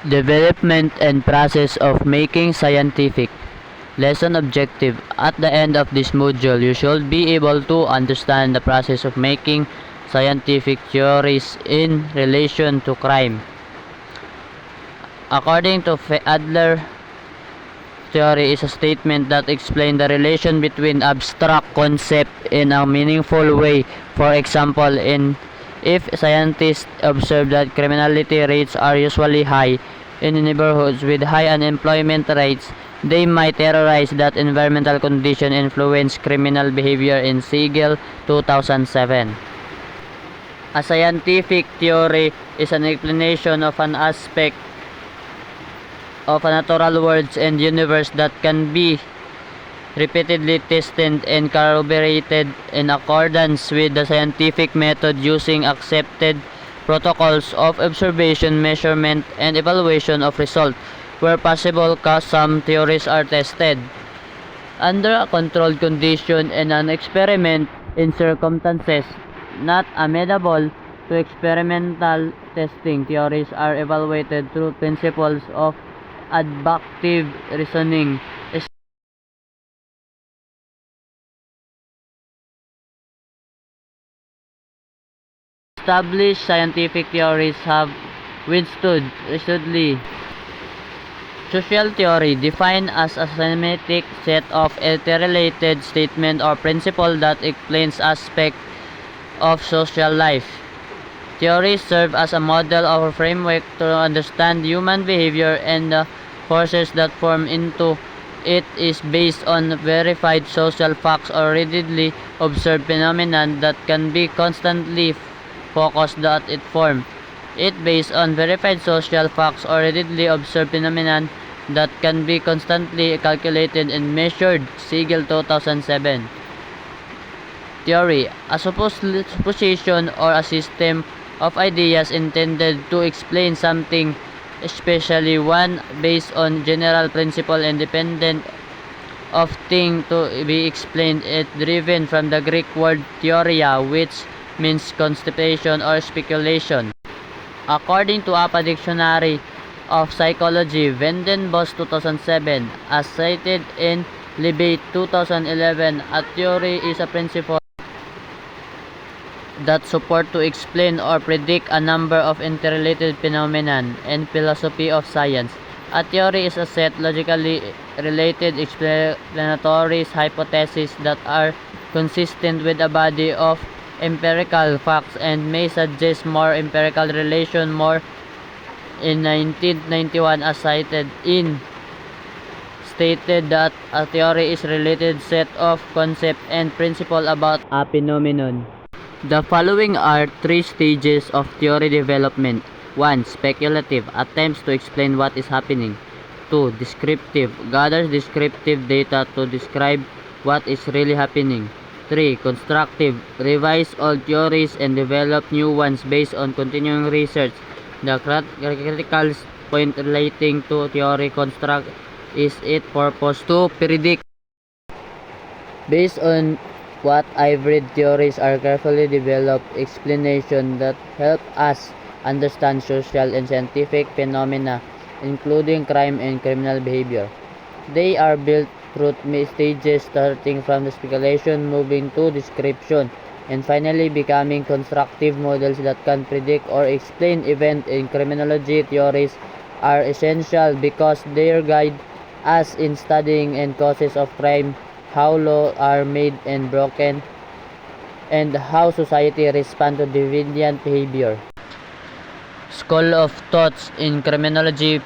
Development and process of making scientific. Lesson objective. At the end of this module, you should be able to understand the process of making scientific theories in relation to crime. According to Adler, theory is a statement that explains the relation between abstract concept in a meaningful way. For example, if scientists observe that criminality rates are usually high in neighborhoods with high unemployment rates, they might theorize that environmental conditions influence criminal behavior in Siegel 2007. A scientific theory is an explanation of an aspect of a natural world and universe that can be repeatedly tested and corroborated in accordance with the scientific method using accepted protocols of observation, measurement, and evaluation of results. Where possible, some theories are tested under a controlled condition and an experiment in circumstances not amenable to experimental testing. Theories are evaluated through principles of adaptive reasoning. Established scientific theories have withstood repeatedly. Social theory, defined as a systematic set of interrelated statements or principles that explains aspects of social life. Theories serve as a model or framework to understand human behavior and the forces that form into it is based on verified social facts or readily observed phenomena that can be constantly focused that it form. It based on verified social facts or readily observed phenomena that can be constantly calculated and measured. Siegel 2007. Theory, a supposition or a system of ideas intended to explain something, especially one based on general principle independent of thing to be explained. It driven from the Greek word theoria, which means constipation or speculation. According to APA Dictionary of Psychology, Vendenbos 2007, as cited in Libet 2011, a theory is a principle that support to explain or predict a number of interrelated phenomena. In philosophy of science, a theory is a set logically related explanatory hypotheses that are consistent with a body of empirical facts and may suggest more empirical relation. More in 1991, as cited in, stated that a theory is a related set of concepts and principles about a phenomenon. The following are three stages of theory development. 1. Speculative, attempts to explain what is happening. 2. Descriptive, gathers descriptive data to describe what is really happening. 3. Constructive, revise old theories and develop new ones based on continuing research. The critical point relating to theory construct is its purpose to predict. Based on what I've read, theories are carefully developed explanations that help us understand social and scientific phenomena, including crime and criminal behavior. They are built through stages starting from the speculation, moving to description, and finally becoming constructive models that can predict or explain events. In criminology, theories are essential because they guide us in studying the causes of crime, how laws are made and broken, and how society responds to deviant behavior. School of thoughts in criminology.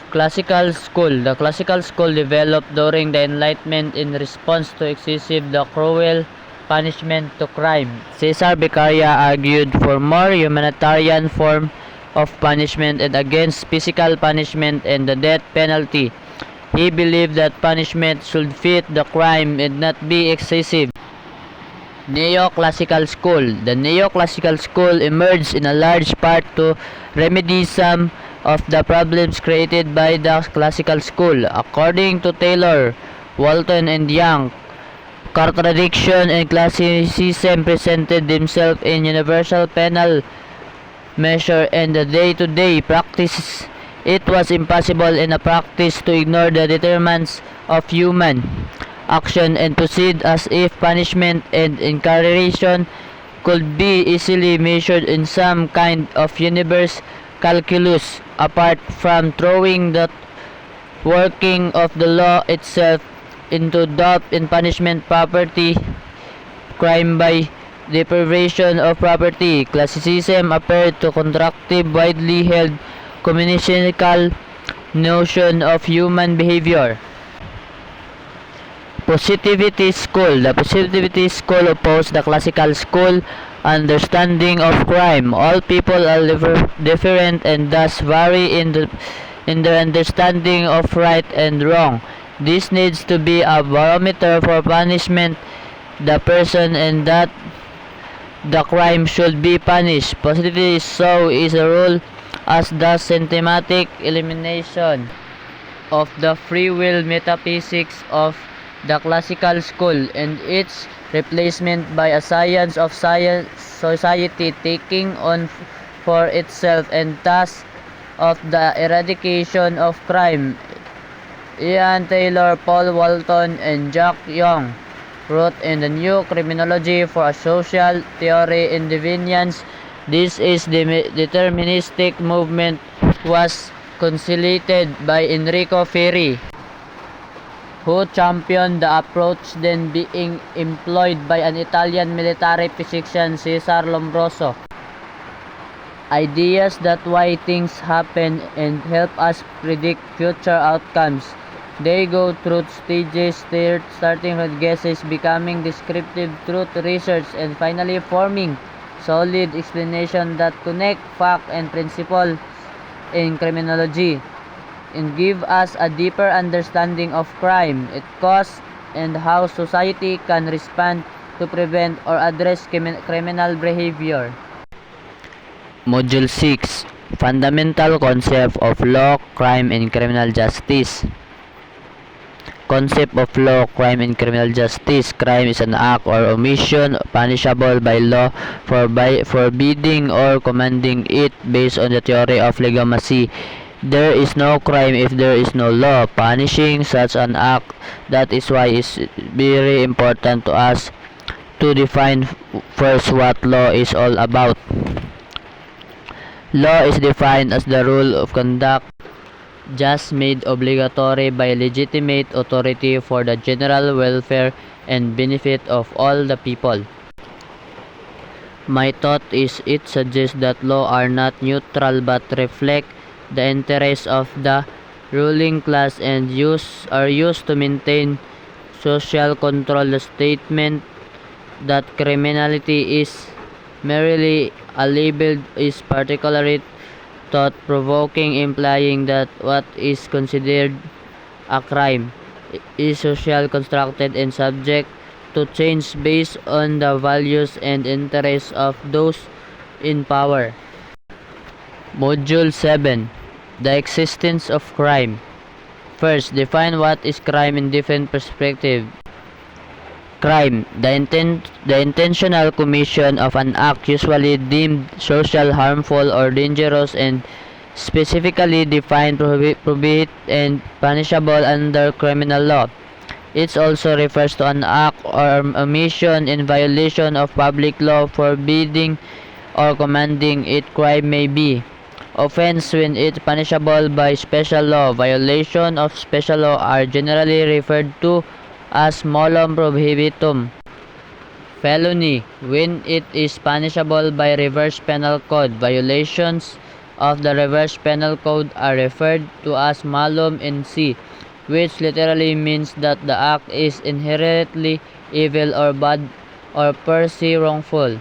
Classical school. The classical school developed during the Enlightenment in response to excessive the cruel punishment to crime. Cesar Beccaria argued for more humanitarian form of punishment and against physical punishment and the death penalty. He believed that punishment should fit the crime and not be excessive. Neoclassical school. The neoclassical school emerged in a large part to remedy some of the problems created by the classical school. According to Taylor, Walton, and Young, contradiction and classicism presented themselves in universal penal measure in the day-to-day practice. It was impossible in a practice to ignore the determinants of human action and proceed as if punishment and encouragement could be easily measured in some kind of universe calculus apart from throwing the working of the law itself into doubt in punishment property crime by deprivation of property. Classicism appeared to constructive widely held communal notion of human behavior. Positivity school. The positivity school opposed the classical school understanding of crime. All people are different and thus vary in their understanding of right and wrong. This needs to be a barometer for punishment the person and that the crime should be punished. Positivity so is a rule as the systematic elimination of the free will metaphysics of the classical school and its replacement by a science of society taking on for itself and task of the eradication of crime. Ian Taylor, Paul Walton, and Jack Young wrote in the New Criminology for a Social Theory in Deviance. This is the deterministic movement was conciliated by Enrico Ferri, who championed the approach then being employed by an Italian military physician, Cesare Lombroso. Ideas that why things happen and help us predict future outcomes. They go through stages starting with guesses, becoming descriptive truth research, and finally forming solid explanation that connect fact and principle in criminology and give us a deeper understanding of crime, its cause, and how society can respond to prevent or address criminal behavior. Module 6. Fundamental concept of law, crime, and criminal justice. Concept of law, crime, and criminal justice. Crime is an act or omission punishable by law for forbidding or commanding it based on the theory of legitimacy. There is no crime if there is no law punishing such an act. That is why it's very important to us to define first what law is all about. Law is defined as the rule of conduct just made obligatory by legitimate authority for the general welfare and benefit of all the people. My thought is it suggests that law are not neutral but reflect the interests of the ruling class and are used to maintain social control. The statement that criminality is merely a label is particularly thought-provoking, implying that what is considered a crime is social constructed and subject to change based on the values and interests of those in power. Module 7. The existence of crime. First, define what is crime in different perspectives. Crime, the intentional commission of an act usually deemed social, harmful, or dangerous and specifically defined, prohibited, and punishable under criminal law. It also refers to an act or omission in violation of public law forbidding or commanding it. Crime may be offense when it is punishable by special law. Violation of special law are generally referred to as molum prohibitum. Felony, when it is punishable by reverse penal code. Violations of the reverse penal code are referred to as malum in se, which literally means that the act is inherently evil or bad or per se wrongful.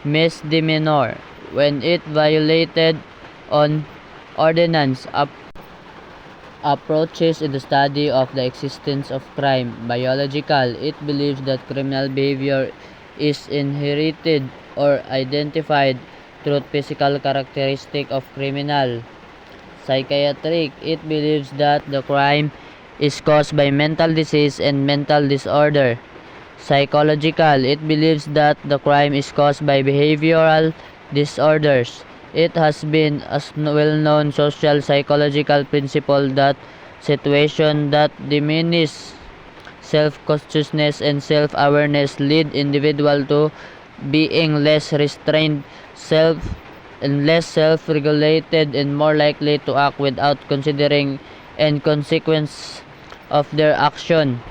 Misdemeanor, when it violated on ordinance. Approaches in the study of the existence of crime. Biological, it believes that criminal behavior is inherited or identified through physical characteristic of criminal. Psychiatric, it believes that the crime is caused by mental disease and mental disorder. Psychological, it believes that the crime is caused by behavioral disorders. It has been a well-known social psychological principle that situation that diminish self-consciousness and self-awareness lead individual to being less restrained, less self-regulated, and more likely to act without considering and consequence of their action.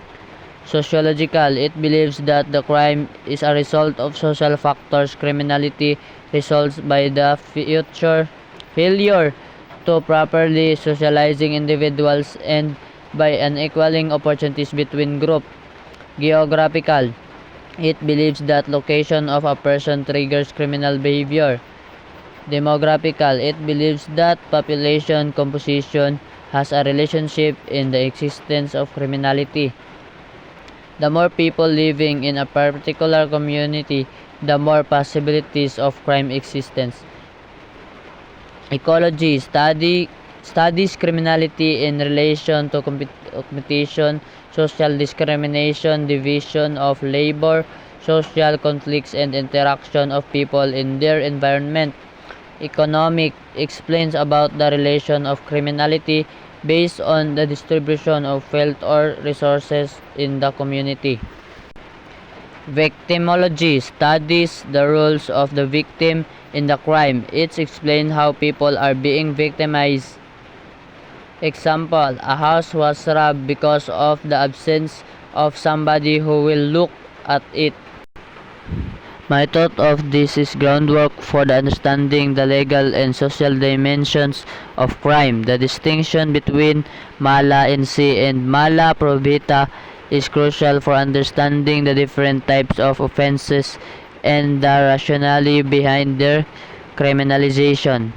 Sociological, it believes that the crime is a result of social factors. Criminality results by the future failure to properly socializing individuals and by unequaling opportunities between groups. Geographical, it believes that location of a person triggers criminal behavior. Demographical, it believes that population composition has a relationship in the existence of criminality. The more people living in a particular community, the more possibilities of crime existence. Ecology studies criminality in relation to competition, social discrimination, division of labor, social conflicts, and interaction of people in their environment. Economic explains about the relation of criminality based on the distribution of wealth or resources in the community. Victimology studies the roles of the victim in the crime. It explains how people are being victimized. Example, a house was robbed because of the absence of somebody who will look at it. My thought of this is groundwork for the understanding the legal and social dimensions of crime. The distinction between mala in se and mala prohibita is crucial for understanding the different types of offenses and the rationale behind their criminalization.